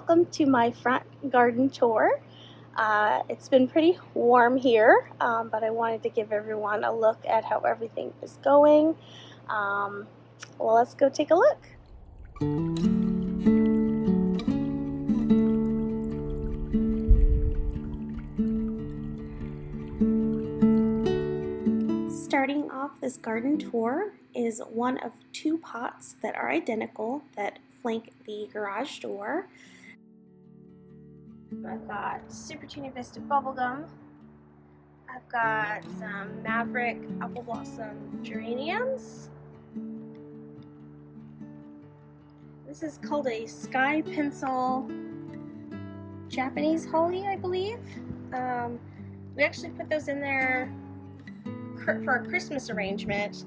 welcome to my front garden tour. It's been pretty warm here, but I wanted to give everyone a look at how everything is going. Well, let's go take a look. Starting off this garden tour is one of two pots that are identical that flank the garage door. I've got Supertunia Vista Bubblegum. I've got some Maverick Apple Blossom geraniums. This is called a Sky Pencil Japanese holly, I believe. We actually put those in there for a Christmas arrangement,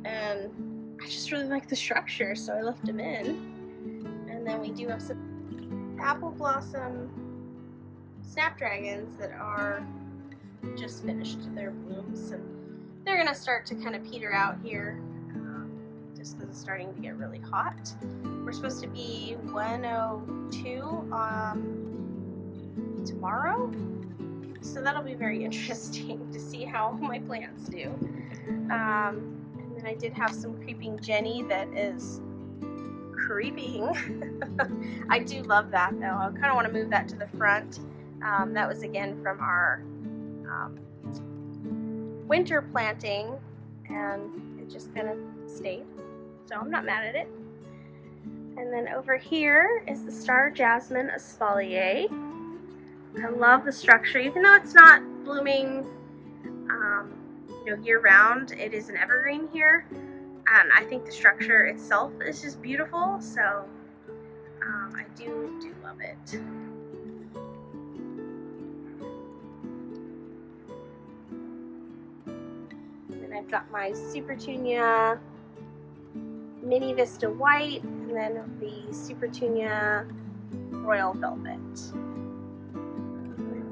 and I just really like the structure, so I left them in. And then we do have some apple blossom snapdragons that are just finished their blooms, and they're gonna start to kind of peter out here just because it's starting to get really hot. We're supposed to be 102 tomorrow, so that'll be very interesting to see how my plants do. And then I did have some creeping Jenny that is creeping. I do love that though. I kind of want to move that to the front. That was again from our winter planting, and it just kind of stayed, so I'm not mad at it. And then over here is the Star Jasmine Espalier. I love the structure, even though it's not blooming year-round. It is an evergreen here, and I think the structure itself is just beautiful, so I do love it. And I've got my Supertunia Mini Vista White, and then the Supertunia Royal Velvet. I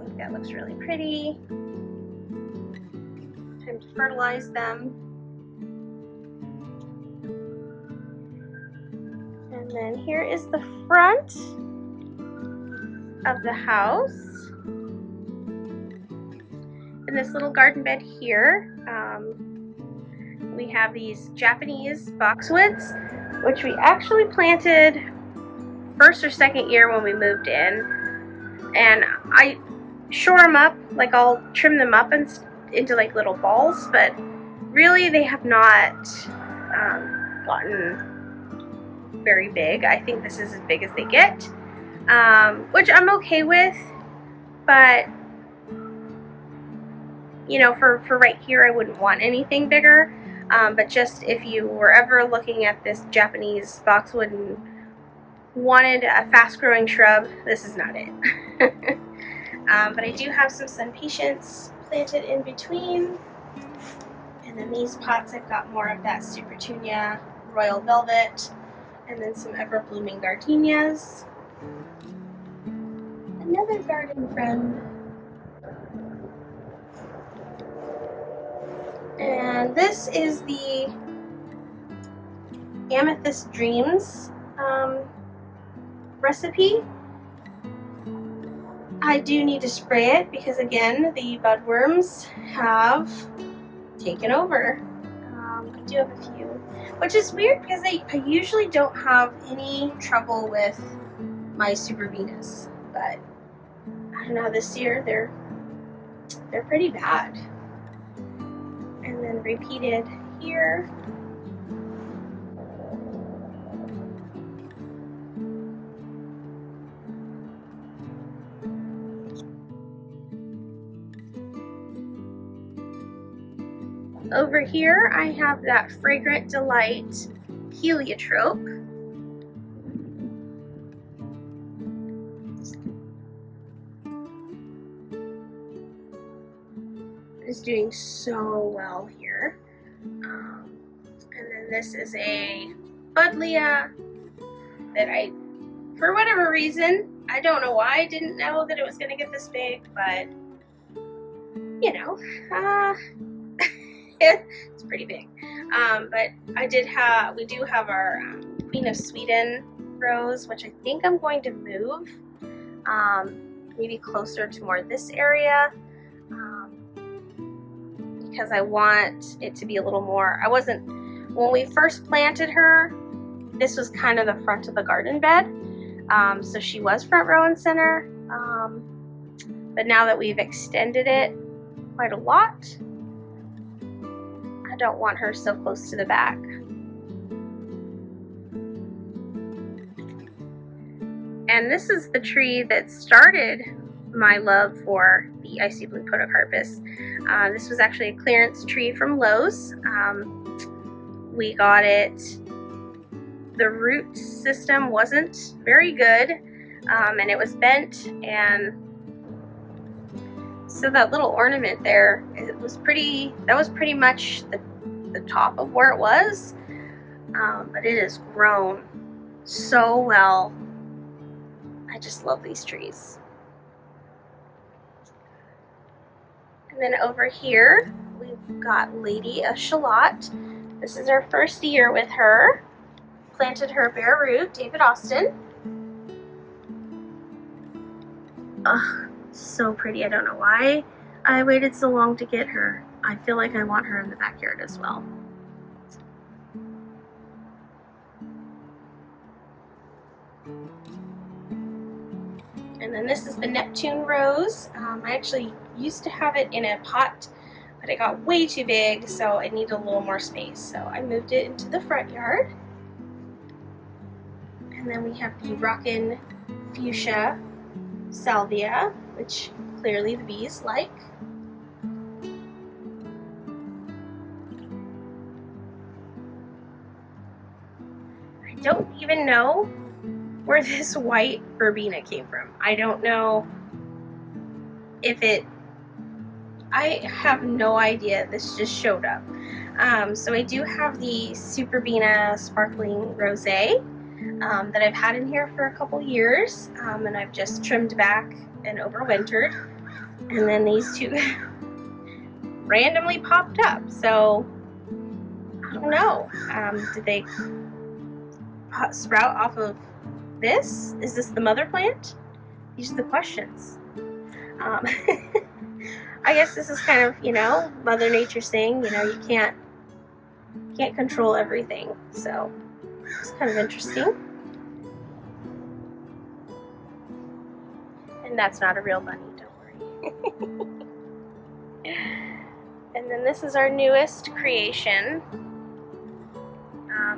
think that looks really pretty. Time to fertilize them. And then here is the front of the house. In this little garden bed here, we have these Japanese boxwoods, which we actually planted first or second year when we moved in. And I shore them up, like I'll trim them up and into like little balls, but really they have not gotten very big. I think this is as big as they get, which I'm okay with, but for right here I wouldn't want anything bigger. But just if you were ever looking at this Japanese boxwood and wanted a fast-growing shrub, this is not it. But I do have some sun patience planted in between. And then these pots, I've got more of that Supertunia Royal Velvet, and then some ever-blooming gardenias. Another garden friend. And this is the Amethyst Dreams recipe. I do need to spray it because, again, the budworms have taken over. I do have a few, which is weird because I usually don't have any trouble with my Super Venus, but I don't know, this year they're pretty bad. And then repeated here. Over here I have that Fragrant Delight heliotrope. Is doing so well here. And then this is a Buddleia that I, for whatever reason, I don't know why I didn't know that it was going to get this big, but it's pretty big. But we do have our Queen of Sweden rose, which I think I'm going to move maybe closer to more this area, because I want it to be a little more, when we first planted her, this was kind of the front of the garden bed, so she was front row and center, but now that we've extended it quite a lot, I don't want her so close to the back. And this is the tree that started my love for the icy blue podocarpus. This was actually a clearance tree from Lowe's. We got it. The root system wasn't very good, and it was bent, and so that little ornament there, that was pretty much the top of where it was, but it has grown so well. I just love these trees. And then over here, we've got Lady of Shalott. This is our first year with her. Planted her bare root, David Austin. Ugh, so pretty. I don't know why I waited so long to get her. I feel like I want her in the backyard as well. And then this is the Neptune rose. I actually used to have it in a pot, but it got way too big, so I needed a little more space. So I moved it into the front yard. And then we have the Rockin' Fuchsia Salvia, which clearly the bees like. I don't even know where this white verbena came from. I don't know if I have no idea. This just showed up. So I do have the Supertunia Sparkling Rosé that I've had in here for a couple years, and I've just trimmed back and overwintered. And then these two randomly popped up. So I don't know. Did they sprout off of this? Is this the mother plant? These are the questions. I guess this is kind of, Mother Nature saying, you can't control everything. So it's kind of interesting. And that's not a real bunny, don't worry. And then this is our newest creation.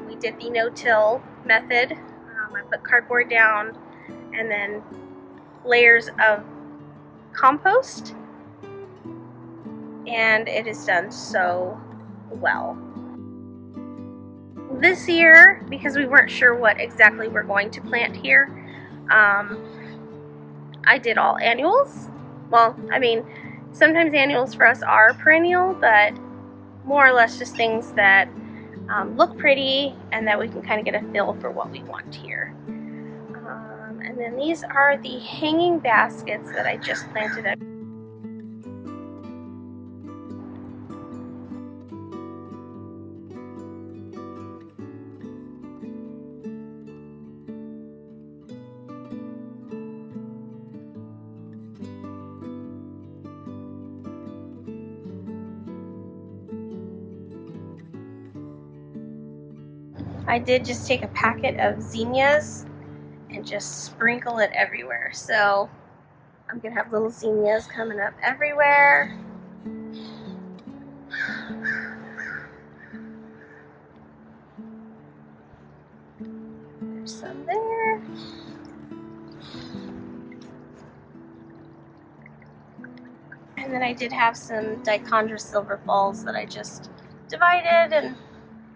We did the no-till method. I put cardboard down and then layers of compost, and it has done so well. This year, because we weren't sure what exactly we're going to plant here, I did all annuals. Well, I mean, sometimes annuals for us are perennial, but more or less just things that look pretty and that we can kind of get a feel for what we want here. And then these are the hanging baskets that I just planted up. I did just take a packet of zinnias and just sprinkle it everywhere. So I'm gonna have little zinnias coming up everywhere. There's some there. And then I did have some Dichondra Silver Falls that I just divided, and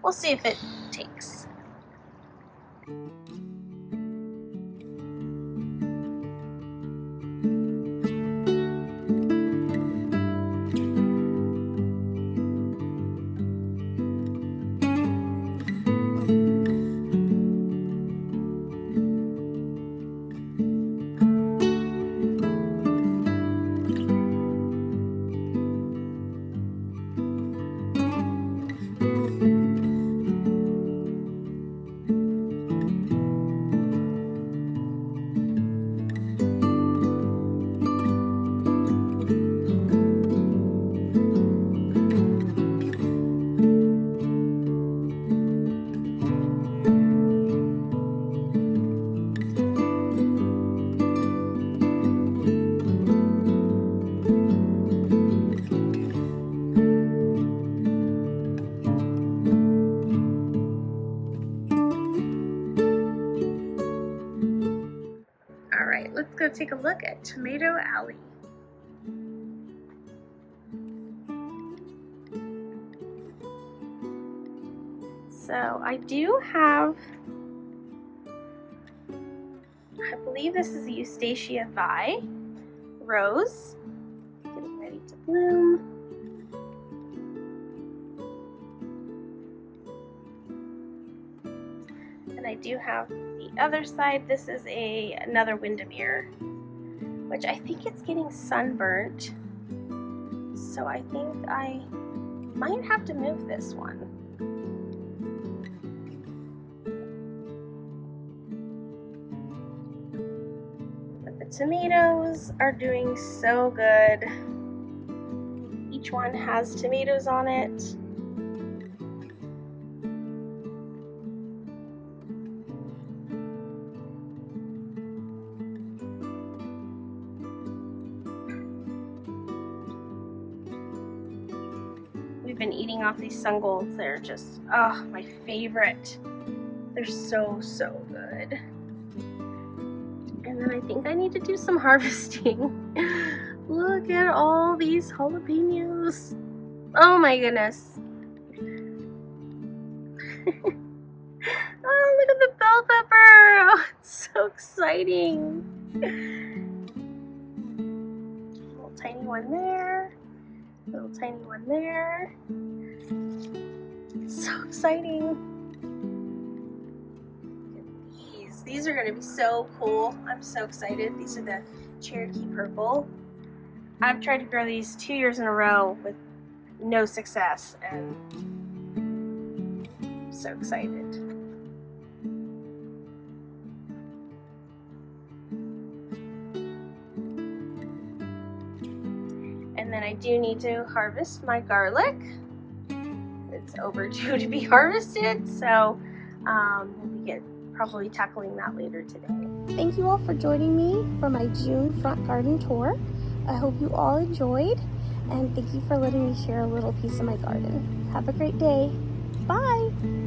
we'll see if it takes. take a look at Tomato Alley. So I do have, I believe this is a Eustacia Vi rose, getting ready to bloom. And I do have the other side. This is another Windermere, which I think it's getting sunburnt. So I think I might have to move this one. Tomatoes are doing so good. Each one has tomatoes on it. We've been eating off these sungolds. They're just, oh, my favorite. They're so, so good. And then I think I need to do some harvesting. Look at all these jalapenos. Oh my goodness. Oh, look at the bell pepper. Oh, it's so exciting. Little tiny one there. Little tiny one there. It's so exciting. These are going to be so cool. I'm so excited. These are the Cherokee Purple. I've tried to grow these 2 years in a row with no success, and I'm so excited. And then I do need to harvest my garlic. It's overdue to be harvested, so we'll be probably tackling that later today. Thank you all for joining me for my June front garden tour. I hope you all enjoyed, and thank you for letting me share a little piece of my garden. Have a great day. Bye!